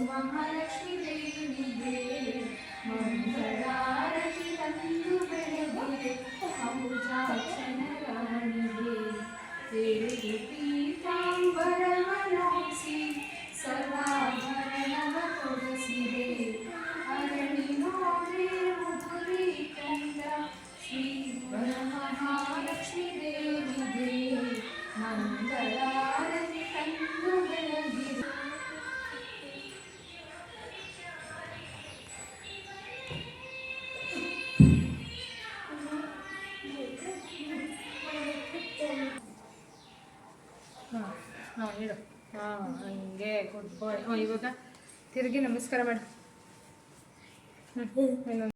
ಮಹಾಲಕ್ಷ್ಮೀ ದೇವಿಗೆ ಮಂಗಳಾರತಿ ತಂದು ಬೆಳಗಿದೆ ಅಂಬುಜಾಕ್ಷನ ರಾಣಿಗೆ ದೇವಿಗೆ ಪೀತಾಂಬರವನೋಸಿ ಸರ್ವಾಭರಣವ ತೊಡಸಿದೆ ಅರಳಿನೋರೆ ಮುಗುರಿ ಕಂದ ಶ್ರೀ ವರಮಹಾಲಕ್ಷ್ಮೀ ದೇವಿಗೆ ಮಂಗಳಾರತಿ ತಂದು ಬೆಳಗಿದೆ. ಹಾಂ ಹೇಳು. ಹಾಂ ಹಂಗೆ ಗುಡ್ ಬಾಯ್. ಇವಾಗ ತಿರುಗಿ ನಮಸ್ಕಾರ ಮಾಡು. ಇನ್ನೊಂದು